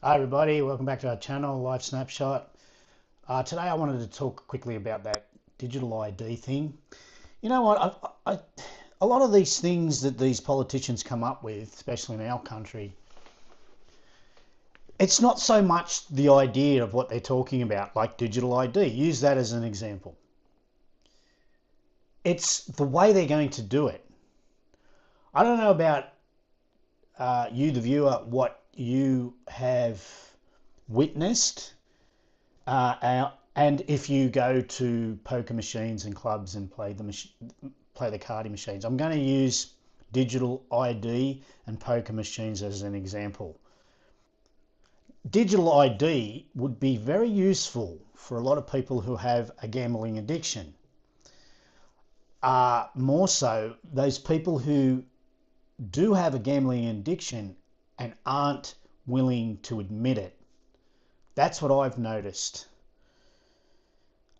Hi everybody, welcome back to our channel, LifeSnapShot. Today I wanted to talk quickly about that digital ID thing. You know what, a lot of these things that these politicians come up with, especially in our country, it's not so much the idea of what they're talking about, like digital ID. Use that as an example. It's the way they're going to do it. I don't know about you, the viewer, what you have witnessed, and if you go to poker machines and clubs and play the carding machines. I'm going to use digital ID and poker machines as an example. Digital ID would be very useful for a lot of people who have a gambling addiction. More so those people who do have a gambling addiction and aren't willing to admit it. That's what I've noticed.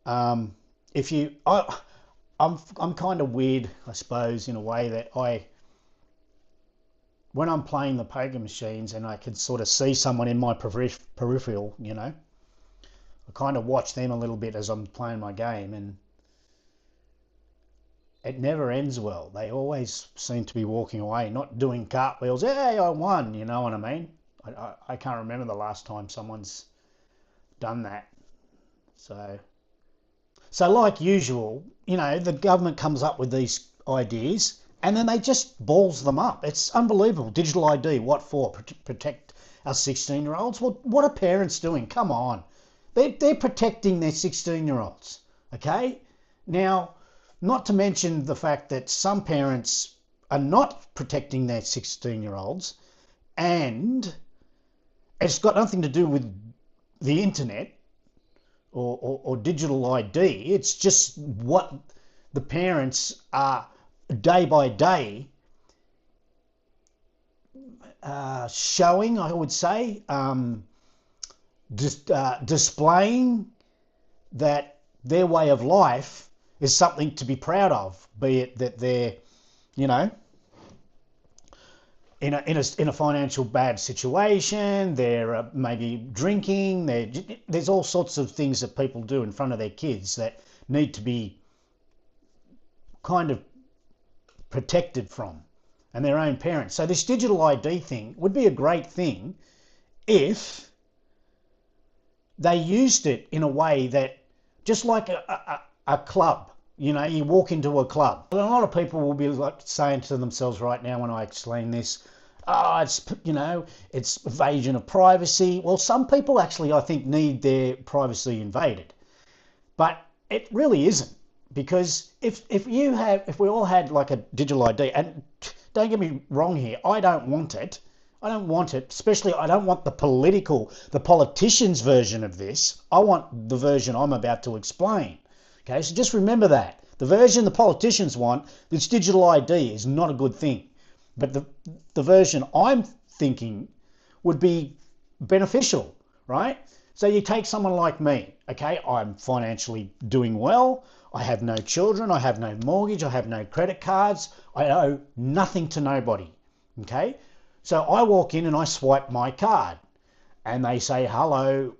I'm kind of weird, I suppose, in a way that when I'm playing the poker machines and I can sort of see someone in my peripheral, I kind of watch them a little bit as I'm playing my game, and it never ends well. They always seem to be walking away, not doing cartwheels. Hey, I won, you know what I mean? I can't remember the last time someone's done that. So like usual, the government comes up with these ideas and then they just balls them up. It's unbelievable. Digital ID, what for? Protect our 16-year-olds? Well, what are parents doing? Come on. They're protecting their 16-year-olds, okay? Now, not to mention the fact that some parents are not protecting their 16-year-olds, and it's got nothing to do with the internet or digital ID. It's just what the parents are day by day showing, I would say, displaying that their way of life is something to be proud of, be it that they're, in a financial bad situation, they're maybe drinking, there's all sorts of things that people do in front of their kids that need to be kind of protected from, and their own parents. So this digital ID thing would be a great thing if they used it in a way that, just like a club, you walk into a club. A lot of people will be like saying to themselves right now when I explain this, it's invasion of privacy. Well, some people actually, I think, need their privacy invaded, but it really isn't, because if we all had like a digital ID, and don't get me wrong here, I don't want it, especially I don't want the politicians' version of this. I want the version I'm about to explain. Okay, so just remember that. The version the politicians want, this digital ID, is not a good thing. But the version I'm thinking would be beneficial, right? So you take someone like me, okay? I'm financially doing well. I have no children. I have no mortgage. I have no credit cards. I owe nothing to nobody, okay? So I walk in and I swipe my card and they say, hello,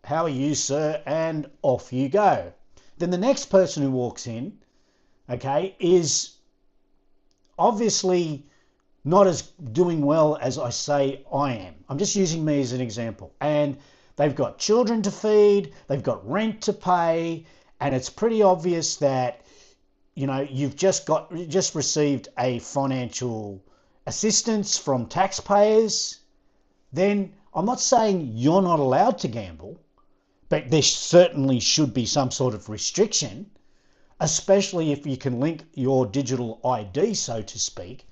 how are you, sir? And off you go. Then the next person who walks in, okay, is obviously not as doing well as I say I am. I'm just using me as an example. And they've got children to feed, they've got rent to pay, and it's pretty obvious that, you've just received a financial assistance from taxpayers. Then I'm not saying you're not allowed to gamble, but there certainly should be some sort of restriction, especially if you can link your digital ID, so to speak,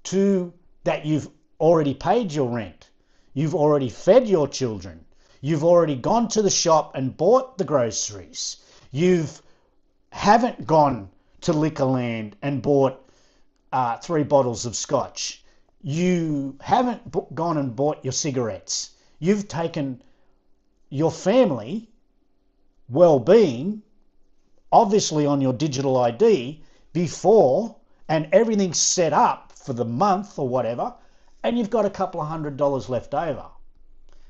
to that you've already paid your rent, you've already fed your children, you've already gone to the shop and bought the groceries, haven't gone to Liquorland and bought 3 bottles of scotch, you haven't gone and bought your cigarettes, you've taken your family well-being obviously on your digital ID before, and everything's set up for the month or whatever, and you've got a couple of $100 left over.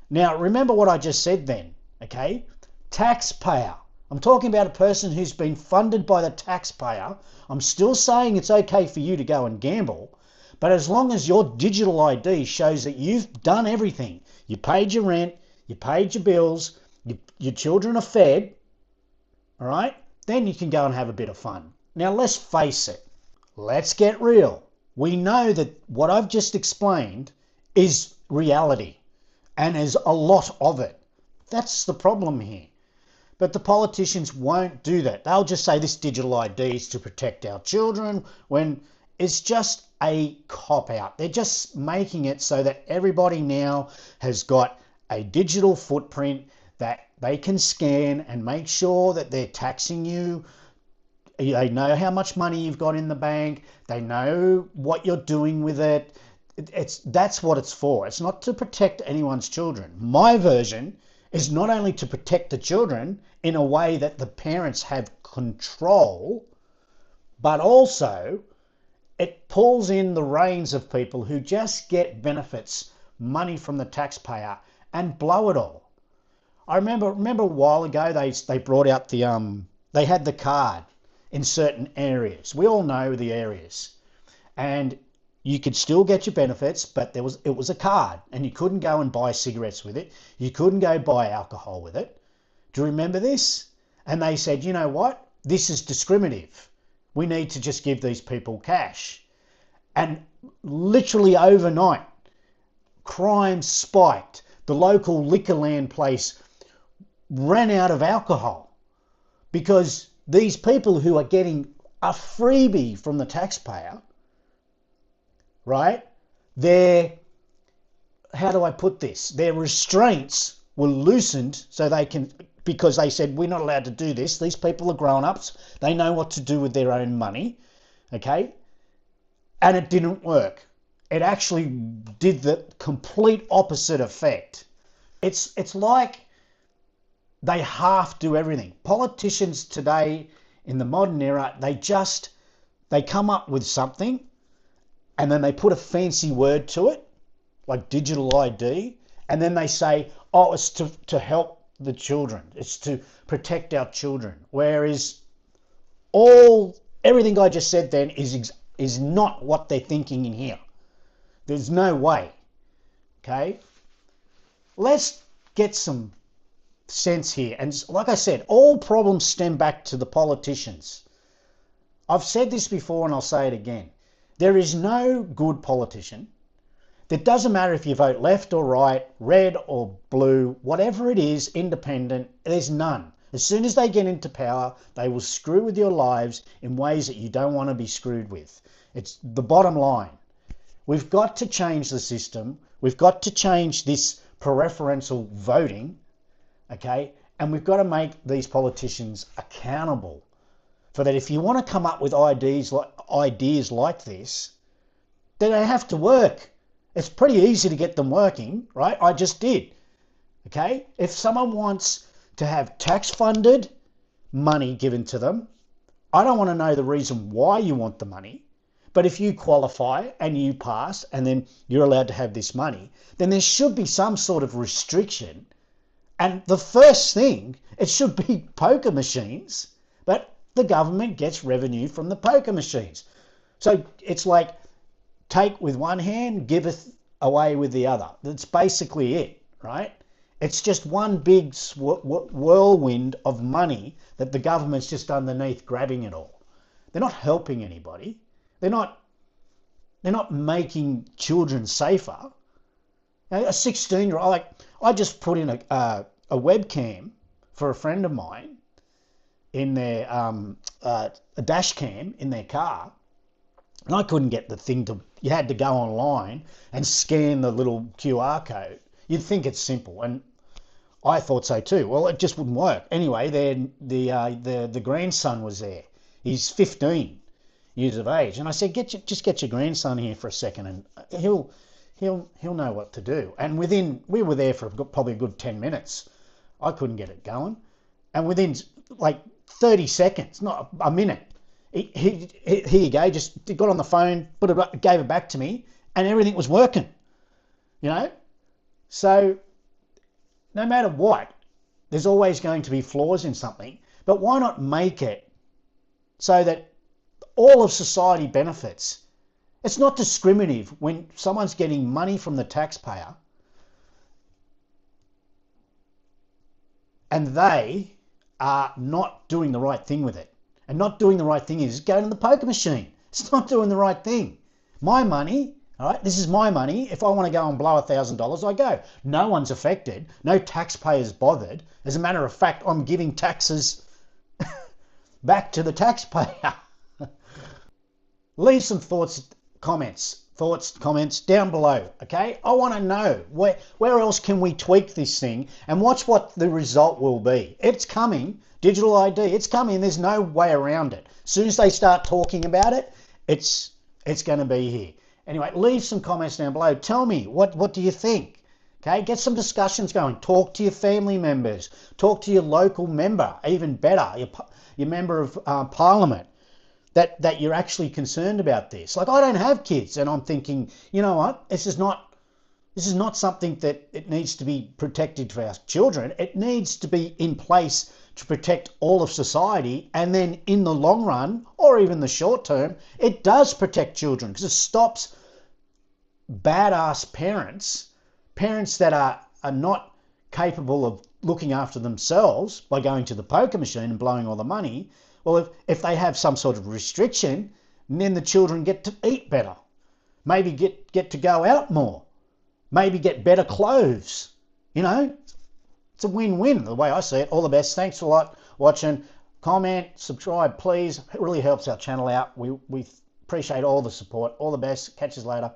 Now, remember what I just said then, okay? Taxpayer. I'm talking about a person who's been funded by the taxpayer. I'm still saying it's okay for you to go and gamble, but as long as your digital ID shows that you've done everything, you paid your rent, you paid your bills, your children are fed, all right, then you can go and have a bit of fun. Now, let's face it. Let's get real. We know that what I've just explained is reality, and there's a lot of it. That's the problem here. But the politicians won't do that. They'll just say this digital ID is to protect our children, when it's just a cop-out. They're just making it so that everybody now has got a digital footprint that they can scan and make sure that they're taxing you. They know how much money you've got in the bank. They know what you're doing with it. That's what it's for. It's not to protect anyone's children. My version is not only to protect the children in a way that the parents have control, but also it pulls in the reins of people who just get benefits, money from the taxpayer, and blow it all. I remember a while ago they brought out they had the card in certain areas. We all know the areas, and you could still get your benefits, but it was a card, and you couldn't go and buy cigarettes with it. You couldn't go buy alcohol with it. Do you remember this? And they said, you know what? This is discriminative. We need to just give these people cash. And literally overnight, crime spiked. The local Liquorland place ran out of alcohol because these people who are getting a freebie from the taxpayer, right? How do I put this? Their restraints were loosened so they can, because they said, we're not allowed to do this. These people are grown-ups. They know what to do with their own money, okay? And it didn't work. It actually did the complete opposite effect. It's like they half do everything. Politicians today in the modern era, they come up with something and then they put a fancy word to it, like digital ID, and then they say, oh, it's to help the children. It's to protect our children. Whereas everything I just said then is not what they're thinking in here. There's no way, okay? Let's get some sense here. And like I said, all problems stem back to the politicians. I've said this before and I'll say it again. There is no good politician. It doesn't matter if you vote left or right, red or blue, whatever it is, independent, there's none. As soon as they get into power, they will screw with your lives in ways that you don't want to be screwed with. It's the bottom line. We've got to change the system. We've got to change this preferential voting, okay? And we've got to make these politicians accountable for that. If you want to come up with ideas like this, then they have to work. It's pretty easy to get them working, right? I just did, okay? If someone wants to have tax-funded money given to them, I don't want to know the reason why you want the money. But if you qualify and you pass and then you're allowed to have this money, then there should be some sort of restriction. And the first thing, it should be poker machines, but the government gets revenue from the poker machines. So it's like take with one hand, giveth away with the other. That's basically it, right? It's just one big whirlwind of money that the government's just underneath grabbing it all. They're not helping anybody. They're not making children safer. A 16-year-old, like I just put in a webcam for a friend of mine in their a dash cam in their car, and I couldn't get the thing to. You had to go online and scan the little QR code. You'd think it's simple, and I thought so too. Well, it just wouldn't work. Anyway, the grandson was there. He's 15 years of age, and I said, just get your grandson here for a second, and he'll know what to do. And we were there for probably a good 10 minutes. I couldn't get it going, and within like 30 seconds, not a minute, here you go. Just got on the phone, gave it back to me, and everything was working. You know, so no matter what, there's always going to be flaws in something, but why not make it so that all of society benefits? It's not discriminative when someone's getting money from the taxpayer and they are not doing the right thing with it. And not doing the right thing is going to the poker machine. It's not doing the right thing. My money, all right, this is my money. If I want to go and blow $1,000, I go. No one's affected. No taxpayer's bothered. As a matter of fact, I'm giving taxes back to the taxpayer. Leave some comments down below, okay? I want to know where else can we tweak this thing, and watch what the result will be. It's coming. Digital ID, it's coming. There's no way around it. As soon as they start talking about it, it's going to be here. Anyway, leave some comments down below. Tell me, what do you think? Okay, get some discussions going. Talk to your family members. Talk to your local member, even better, your member of parliament, that you're actually concerned about this. Like, I don't have kids, and I'm thinking, you know what? This is not something that it needs to be protected for our children. It needs to be in place to protect all of society, and then in the long run, or even the short term, it does protect children, because it stops badass parents that are not capable of looking after themselves by going to the poker machine and blowing all the money. Well, if they have some sort of restriction, then the children get to eat better, maybe get to go out more, maybe get better clothes. You know, it's a win-win the way I see it. All the best. Thanks a lot watching. Comment, subscribe, please. It really helps our channel out. We appreciate all the support. All the best. Catch us later.